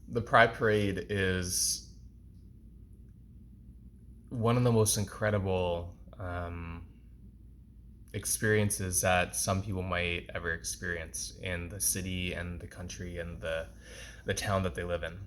The Pride Parade is one of the most incredible experiences that some people might ever experience in the city and the country and the town that they live in.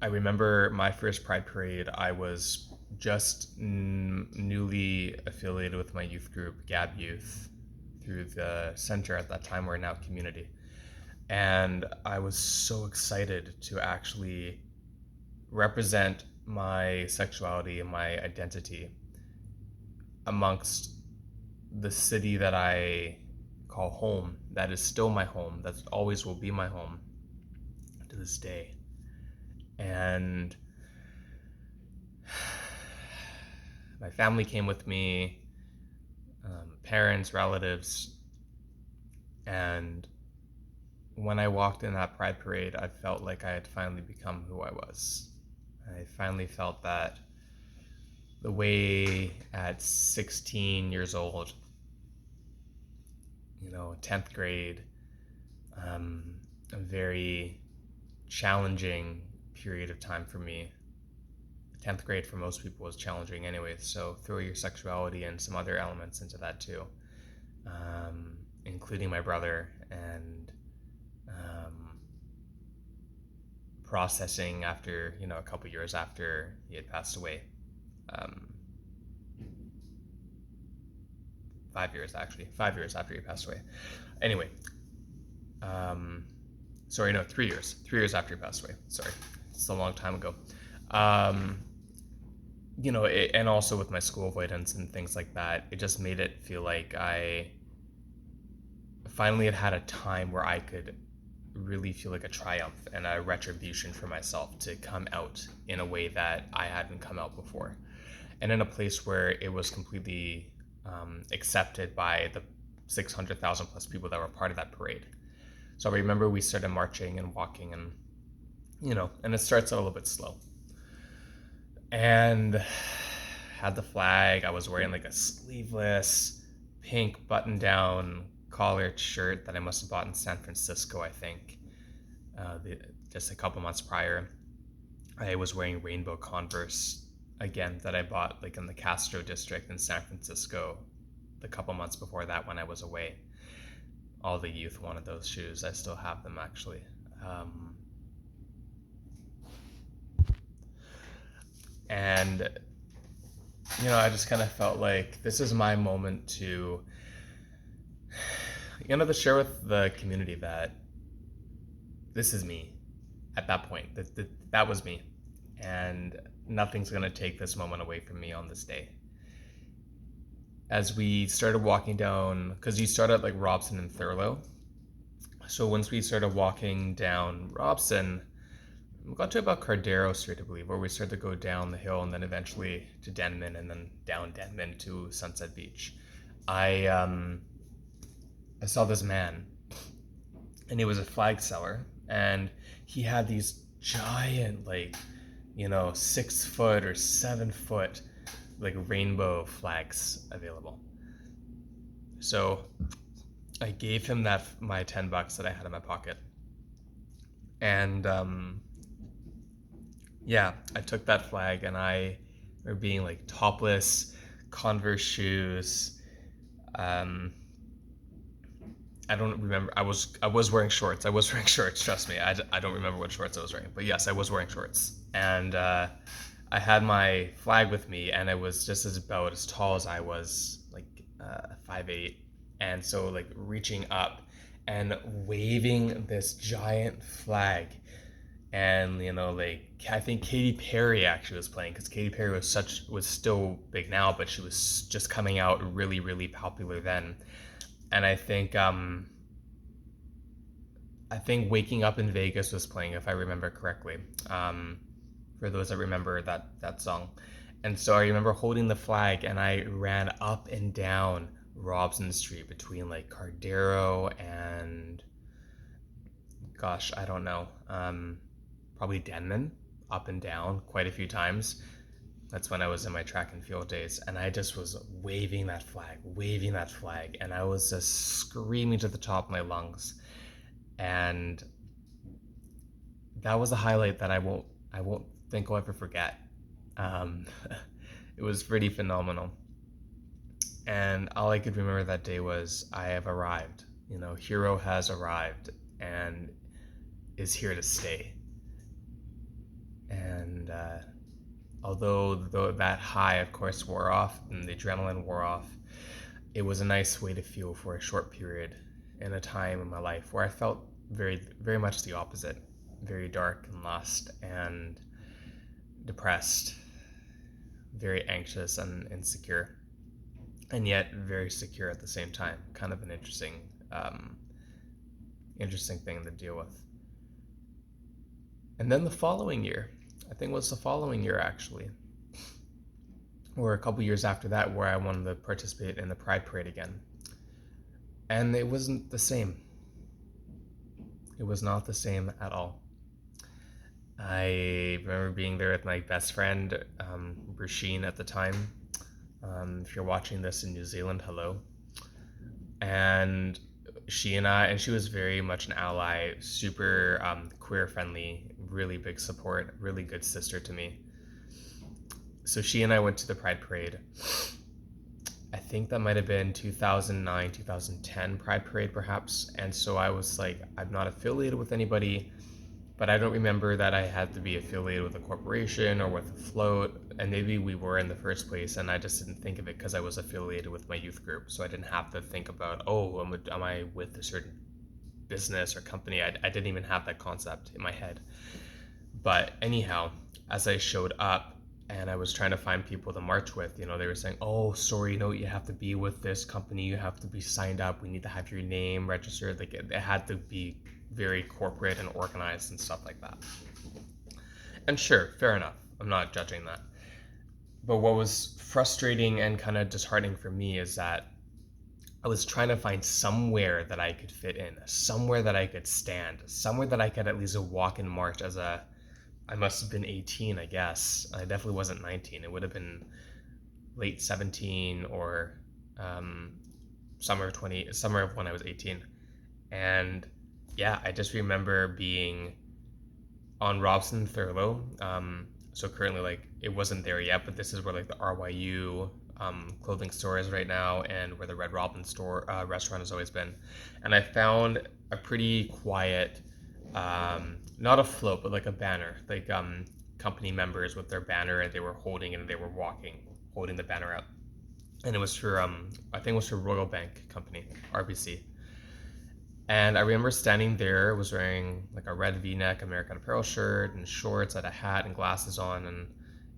I remember my first Pride Parade. I was just newly affiliated with my youth group, Gab Youth, through the center at that time. We're now community. And I was so excited to actually represent my sexuality and my identity amongst the city that I call home, that is still my home, that always will be my home to this day. And my family came with me, parents, relatives, and when I walked in that Pride Parade, I felt like I had finally become who I was. I finally felt that the way at 16 years old, 10th grade, a very challenging period of time for me. 10th grade for most people was challenging anyway, so throw your sexuality and some other elements into that too, including my brother and processing after, a couple years after he had passed away. Um, 5 years actually, 5 years after he passed away. Anyway, sorry, no, 3 years. 3 years after he passed away. Sorry, it's a long time ago. And also with my school avoidance and things like that, it just made it feel like I finally had a time where I could really feel like a triumph and a retribution for myself to come out in a way that I hadn't come out before, and in a place where it was completely accepted by the 600,000 plus people that were part of that parade. So I remember we started marching and walking, and and it starts out a little bit slow. And had the flag. I was wearing like a sleeveless pink button-down collared shirt that I must have bought in San Francisco, I think, just a couple months prior. I was wearing rainbow Converse again that I bought like in the Castro district in San Francisco the couple months before that when I was away. All the youth wanted those shoes. I still have them actually. And I just kind of felt like this is my moment to to share with the community that this is me at that point. That was me, and nothing's gonna take this moment away from me on this day. As we started walking down, because you start at like Robson and Thurlow, so once we started walking down Robson, we got to about Cardero Street, I believe, where we started to go down the hill and then eventually to Denman and then down Denman to Sunset Beach. I saw this man, and he was a flag seller, and he had these giant, 6 foot or 7 foot, like rainbow flags available. So I gave him my $10 that I had in my pocket, and I took that flag, and I remember being like topless, Converse shoes. I don't remember. I was wearing shorts. I was wearing shorts. Trust me. I don't remember what shorts I was wearing, but yes, I was wearing shorts. And I had my flag with me, and it was just about as tall as I was, like 5'8", and so like reaching up and waving this giant flag. And I think Katy Perry actually was playing, because Katy Perry was still big now, but she was just coming out really, really popular then. And I think Waking Up in Vegas was playing, if I remember correctly, for those that remember that song. And so I remember holding the flag, and I ran up and down Robson Street between like Cardero and, gosh, I don't know, probably Denman, up and down quite a few times. That's when I was in my track and field days, and I just was waving that flag, and I was just screaming to the top of my lungs. And that was a highlight that I won't think I'll ever forget. Um, it was pretty phenomenal. And all I could remember that day was I have arrived. Hiiro has arrived and is here to stay. And although that high, of course, wore off and the adrenaline wore off, it was a nice way to feel for a short period in a time in my life where I felt very, very much the opposite, very dark and lost and depressed, very anxious and insecure, and yet very secure at the same time. Kind of an interesting thing to deal with. And then the following year, I think it was the following year actually, or a couple years after that, where I wanted to participate in the Pride Parade again. And it wasn't the same. It was not the same at all. I remember being there with my best friend, Rasheen at the time. If you're watching this in New Zealand, hello. And she was very much an ally, super queer friendly, really big support, really good sister to me. So she and I went to the Pride Parade. I think that might have been 2009, 2010 Pride Parade perhaps. And so I was like, I'm not affiliated with anybody, but I don't remember that I had to be affiliated with a corporation or with a float. And maybe we were in the first place, and I just didn't think of it because I was affiliated with my youth group. So I didn't have to think about, am I with a certain business or company? I didn't even have that concept in my head. But anyhow, as I showed up, and I was trying to find people to march with, they were saying, oh, sorry, no, you have to be with this company, you have to be signed up, we need to have your name registered. Like it had to be very corporate and organized and stuff like that. And sure, fair enough, I'm not judging that. But what was frustrating and kind of disheartening for me is that I was trying to find somewhere that I could fit in, somewhere that I could stand, somewhere that I could at least walk and march I must have been 18, I guess. I definitely wasn't 19. It would have been late 17 or summer of when I was 18. And yeah, I just remember being on Robson Thurlow. So currently, like, it wasn't there yet, but this is where like the RYU clothing store is right now, and where the Red Robin store restaurant has always been. And I found a pretty quiet, not a float, but like a banner, like company members with their banner, and they were holding it, and they were walking, holding the banner up. And it was for I think it was for Royal Bank Company, RBC. And I remember standing there, was wearing like a red V-neck American Apparel shirt and shorts, had a hat and glasses on, and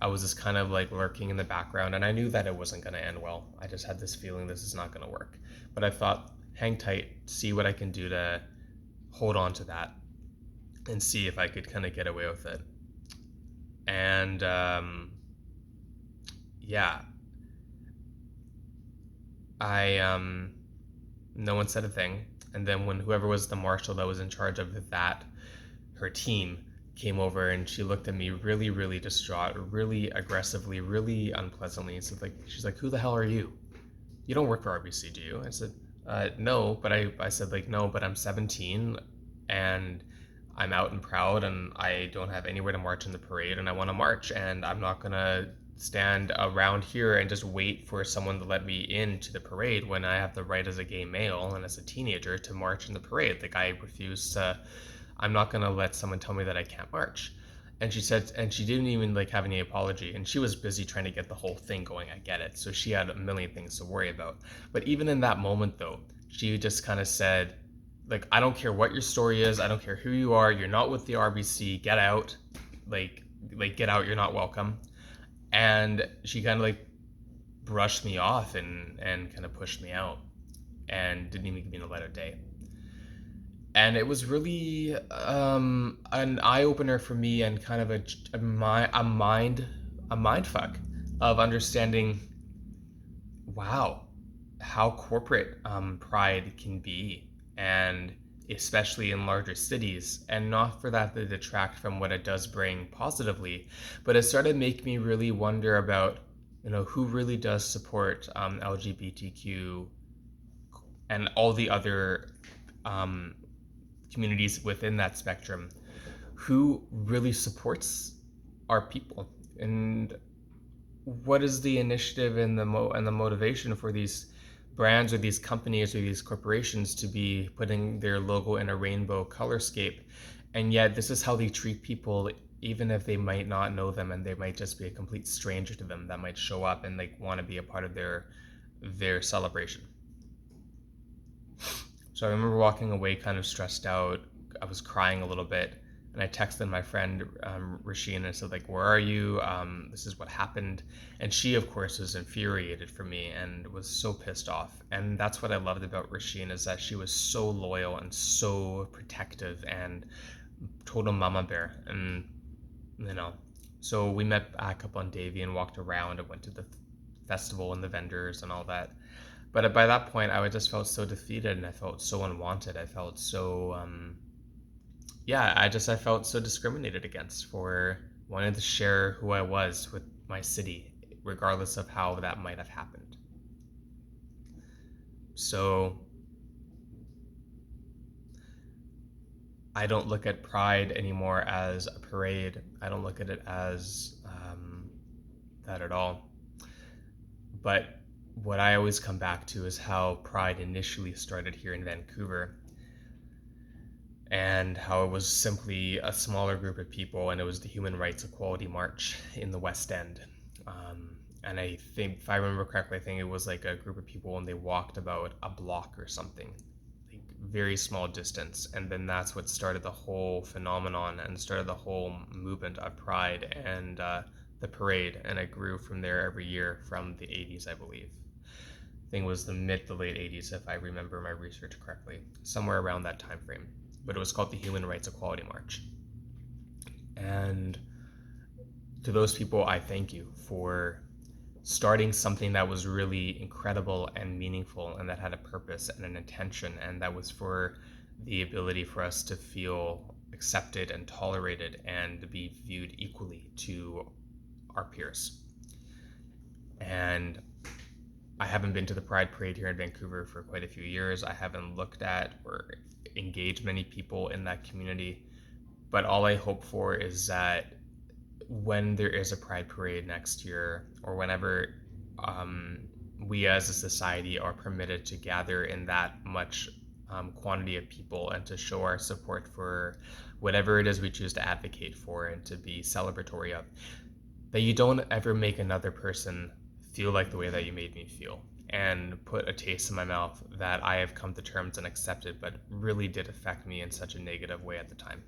I was just kind of like lurking in the background, and I knew that it wasn't going to end well. I just had this feeling this is not going to work. But I thought, hang tight, see what I can do to hold on to that and see if I could kind of get away with it. And yeah, no one said a thing. And then when whoever was the marshal that was in charge of that, her team came over, and she looked at me really, really distraught, really aggressively, really unpleasantly, and said, like, she's like, who the hell are you? You don't work for RBC, do you? I said, no, but I said, like, no, but I'm 17 and I'm out and proud, and I don't have anywhere to march in the parade, and I want to march, and I'm not gonna stand around here and just wait for someone to let me into the parade when I have the right as a gay male and as a teenager to march in the parade. Like, I refuse to. I'm not gonna let someone tell me that I can't march. And she said, and she didn't even like have any apology, and she was busy trying to get the whole thing going. I get it. So she had a million things to worry about. But even in that moment, though, she just kind of said, like, I don't care what your story is, I don't care who you are, you're not with the RBC, get out, like get out, you're not welcome. And she kind of like brushed me off and kind of pushed me out, and didn't even give me the light of day. And it was really an eye opener for me, and kind of a mind fuck of understanding, wow, how corporate pride can be, and especially in larger cities. And not for that to detract from what it does bring positively, but it started making me really wonder about, who really does support LGBTQ and all the other communities within that spectrum. who really supports our people, and what is the initiative and the motivation for these brands or these companies or these corporations to be putting their logo in a rainbow color scape, and yet this is how they treat people, even if they might not know them and they might just be a complete stranger to them that might show up and like want to be a part of their celebration. So I remember walking away kind of stressed out. I was crying a little bit, and I texted my friend Rasheen and I said, like, "Where are you? This is what happened." And she, of course, was infuriated for me and was so pissed off. And that's what I loved about Rasheen, is that she was so loyal and so protective and total mama bear. And you know, so we met back up on Davie and walked around and went to the festival and the vendors and all that. But by that point, I just felt so defeated and I felt so unwanted. I felt so, yeah, I felt so discriminated against for wanting to share who I was with my city, regardless of how that might have happened. So I don't look at Pride anymore as a parade. I don't look at it as that at all. But what I always come back to is how Pride initially started here in Vancouver, and how it was simply a smaller group of people, and it was the Human Rights Equality March in the West End. And I think, if I remember correctly, I think it was like a group of people and they walked about a block or something, like very small distance. And then that's what started the whole phenomenon and started the whole movement of Pride and the parade. And it grew from there every year from the 80s, I believe. I think it was the mid to late 80s, if I remember my research correctly, somewhere around that time frame. But it was called the Human Rights Equality March. And to those people, I thank you for starting something that was really incredible and meaningful and that had a purpose and an intention, and that was for the ability for us to feel accepted and tolerated and to be viewed equally to our peers. And I haven't been to the Pride Parade here in Vancouver for quite a few years. I haven't looked at or engaged many people in that community. But all I hope for is that when there is a Pride Parade next year, or whenever we as a society are permitted to gather in that much quantity of people and to show our support for whatever it is we choose to advocate for and to be celebratory of, that you don't ever make another person feel like the way that you made me feel and put a taste in my mouth that I have come to terms and accepted, but really did affect me in such a negative way at the time.